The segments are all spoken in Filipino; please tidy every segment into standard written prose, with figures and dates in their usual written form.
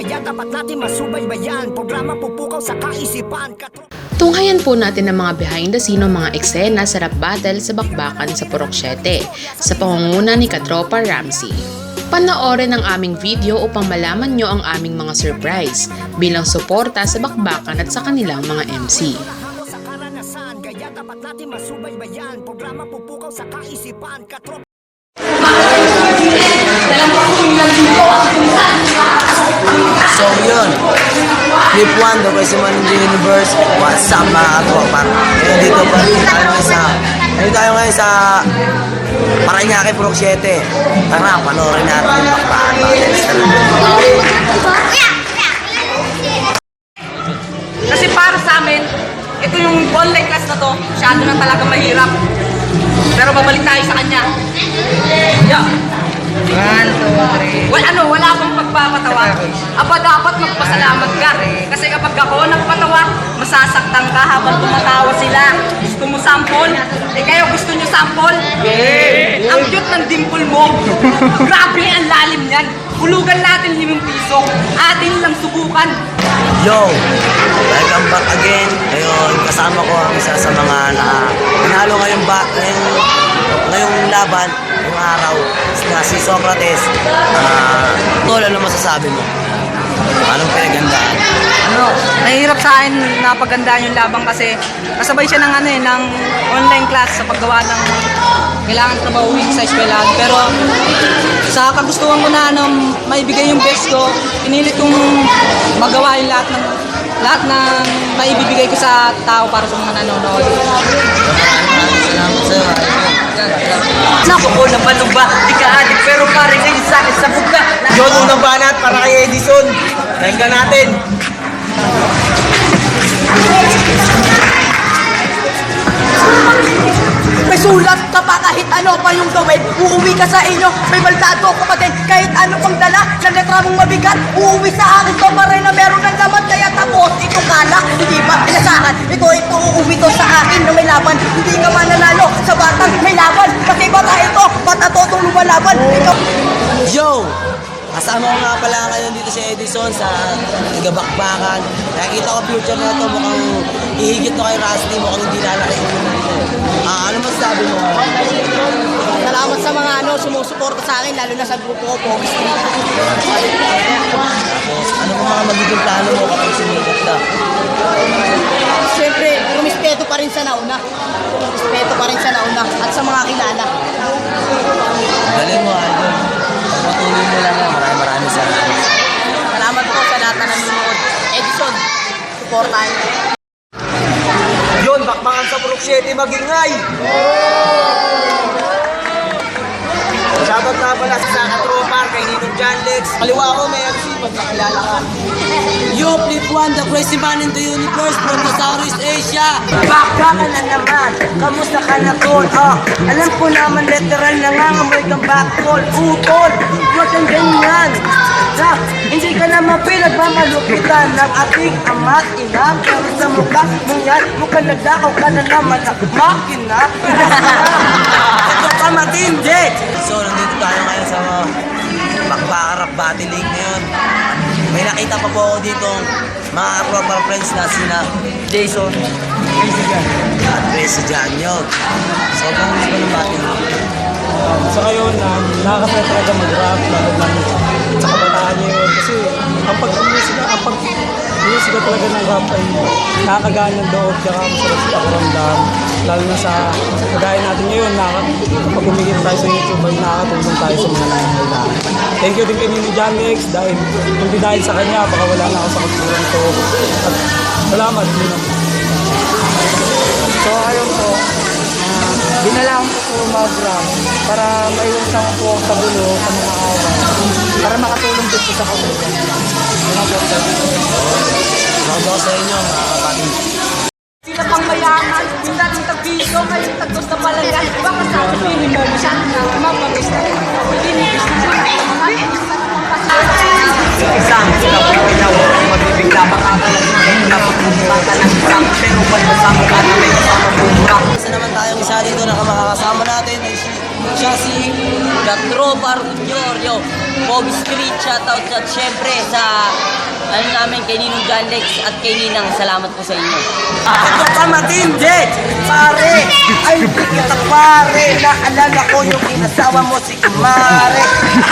kaya dapat natin masubaybayan. Programa pupukaw sa kaisipan. Tunghayan po natin ang mga behind the scene ng mga eksena sa rap battle sa Bakbakan sa Purok 7 sa pangunguna ni Katropa Ramsey. Panoorin ang aming video upang malaman nyo ang aming mga surprise bilang suporta sa Bakbakan at sa kanilang mga MC. Sa karanasan, kaya dapat natin masubaybayan. Programa pupukaw sa kaisipan. Katropa. So yun, Clip 1, The Crazy Man in the Universe. What's up mga katropa? Dito pa rin tayo ngayon sa Parañaque Purok 7. Tara, panoorin natin yung Bakbakan Battles. Kasi para sa amin, ito yung online class na to, masyado na talaga mahirap. Pero babalik tayo sa kanya. Yeah. 1, 2, 3. Wala akong pagpapatawa. Aba, dapat magpasalamat ka. Kasi kapag ako nagpatawa, masasaktan ka habang tumatawa sila. Gusto mo sample? Kayo gusto nyo sample? Ang cute ng dimple mo. Grabe, ang lalim yan. Hulugan natin 5 piso. Atin lang subukan. Yo! Welcome back again. Ngayon, kasama ko ang isa sa mga nanalo ngayong laban, ngayong araw, na si Socrates. Tol, ano masasabi mo? Anong pinagandaan? Nahihirap sa akin na pagandaan yung labang kasi kasabay siya ng online class sa paggawa ng kailangan trabahuin sa eskwelahan. Pero sa kagustuhan ko na maibigay yung best ko, pinilit kong magawa yung lahat ng maibibigay ko sa tao para sa mga nanonood. Salamat sa'yo. Naku po, nabalong ba? Di ka adik pero pare ngayon sa akin sa buga. John, unang banat para kay Edison. Thank natin. May sulat ka pa kahit ano pa yung gawin. Uuwi ka sa inyo, may baldado ka pa din. Kahit ano pang dala, ng letra mong mabigat. Uuwi sa akin to pa rin na meron ng laman. Kaya tapos, ito kala, hindi ba inasahan. Ito, uuwi to sa akin na may laban. Hindi ka mananalo sa batang may laban. Kasi bata ito, bata to itong lumalaban. Ikaw... Yo! Kasama ko nga pala ngayon dito si Edison sa Bakbakan. Nakikita ko future na ito, mukhang ihigit mo kay Rusty, mukhang hindi lalaki yung muna nito. Ano masasabi mo? Salamat sa mga sumusuporta sa akin, lalo na sa grupo ko, Pogi Street. Tapos, ano pa mga magiging plano mo kapag sumigat ka? Siyempre, rumispeto pa rin sa nauna. Respeto pa rin sa nauna at sa mga kilala. Galing mo, Idol. Patuloy mo lang yan. Maraming salamat. Salamat po sa lahat na nanonood. Edison, supportahan. Yun, Bakbakan sa Purok 7, magingay! Shoutout na pala sa Katropa, kay Ninong John Lex. Kaliwa ko, may MC, magkakilala ka. You, Clip 1, The Crazy Man in the Universe from the Southeast Asia. Bakbakan na naman, kamusta ka na tol? Alam ko naman literal na nga amoy kang backball. Utol, huwag kang ganyan. Hindi ka naman pinagmamalupitan ng ating ama't ina. Pero sa mukha mong yan, mukhang nagdakaw ka na naman na makina. Ito pa matindi. So, nandito tayo ngayon sa Bakbakan Rap Battle League ngayon. May nakita pa po ako dito mga proper friends na sina Jason, at Crazy Jan yun. Sobrang gusto ng battle league. Sa ngayon, nakakasaya talaga mag-rap, lalo na sa kabataan niya yun. Kasi ang pag-musika talaga ng rap ay nakakagaan ng loob, tsaka masarap sa pakiramdam. Lalo na sa kagaya natin ngayon, kapag umigit tayo sa YouTube ay nakakatulong tayo sa mga nangangailangan. Thank you din kay Nini John Lex dahil hindi dahil sa kanya, baka wala na ako sa kulturan ko. At salamat din. So ayun po, dinala ko po mag-rap para maiwasan ko ang kagulo sa mga away para makatulong din po sa kanila. Mga sa inyo, mga kapatid. Sila pang mayaman, yung dating tagbiso, ngayon tagos na palanggan. Baka sa akin pinimo mo siya, mapapis na rin. Pinipis na siya, Isang sila po daw magbibigla makakalag na napagpupunta ng isang pero pag kasama ka na may kasama po. Isa naman tayong isa dito na makakasama natin ay si Siya si Katropa Junior, yo. Bobby Street, shoutout at syempre sa ano namin kay Ninong Janlex at kay Ninang. Salamat po sa inyo. Ako pa matindi, pare. Ay, hindi kita pare. Naalala ko yung inasawa mo si Kumare.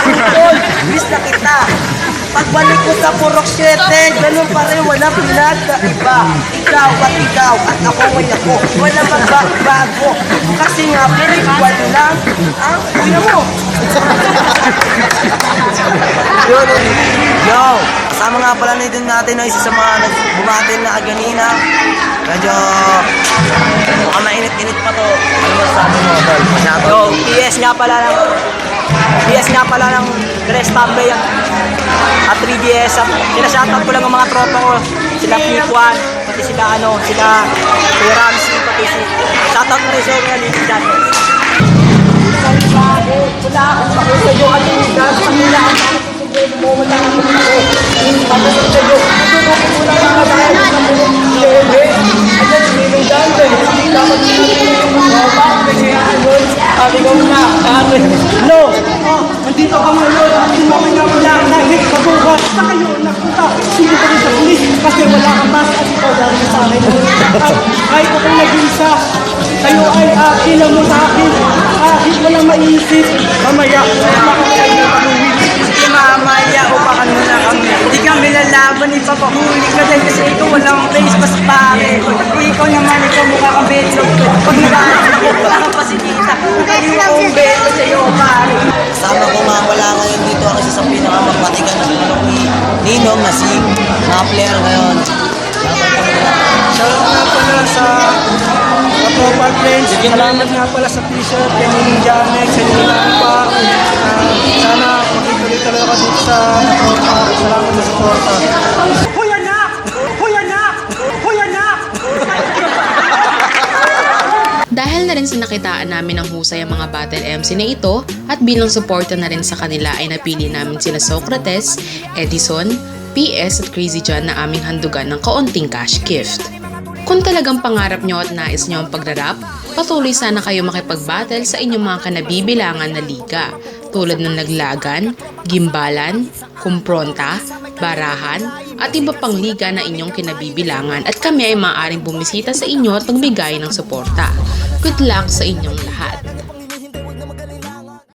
Utol, miss na kita. Pagbalik ko sa Purok 7, ganun pa rin, walang pinagkaiba. Ikaw at ako ay ako. Wala magbago. Kasi nga, pinigwal lang ang kuya mo. Yo, kasama nga pala din natin ang isa sa mga bumatil na kaganina. Medyo mukhang mainit-init pa to. Ano masasabi mo, Tol? Masyado. Yo, PS nga pala ng Tres Tambay at 3DS. Sinashoutout ko lang ang mga tropa ko. Sila P1, pati sila Kuya Ramsey, pati si shoutout na rin sa mga Ninong Janlex. Wala akong pakita sa'yo at hindi ka sa kanila ang pakita mo. Wala akong pakita sa'yo. Tutulungan mo lang ang dahil sa Purok 7. Ayan, sinilong dyan. Dapat sinilong mga bakit kaya yun. Sabi ko na, no, nandito ka ngayon. Tumamin nga wala kahit kabukas. Sa kayo, nagpunta. Sino ka rin sa pulis kasi wala kang bas at ikaw dahil sa akin. Kahit ako'y nag-isa, kayo ay akin mo sa akin. Kahit walang maiisip, mamaya, makakain na panuwi. Sige mamaya, upakan mo na kami. Hindi kami lalaban, ipapahuli ka dahil kasi ikaw walang face mas pare. Kung ikaw naman, ikaw mukha kang betlog. Pag nag-aaral ako, wala kang pasikita. Kayo akong betlog sa'yo, pare. Kasama ko nga wala ngayon dito ang isa sa pinakamagmatigan na tulong ni Ninong na si mga player ngayon. Shoutout nga pala sa Katropa Friends. Salamat nga pala sa t-shirt, kay Ninong Janlex, sa Ninang pa. Sana makituloy talaga dito sa Katropa. Salamat sa suporta. Hoy anak! Hoy anak! Hoy anak! Dahil na rin sa nakitaan namin ng husay ang mga battle MC na ito at bilang suporta na rin sa kanila ay napili namin sila Socrates, Edison, PS at Crazy John na aming handugan ng kaunting cash gift. Kung talagang pangarap nyo at nais nyo ang pagrarap, patuloy sana kayo makipag-battle sa inyong mga kanabibilangan na liga tulad ng Naglagan, Gimbalan, Kumpronta, Barahan at iba pang liga na inyong kinabibilangan at kami ay maaaring bumisita sa inyo at magbigay ng suporta. Good luck sa inyong lahat!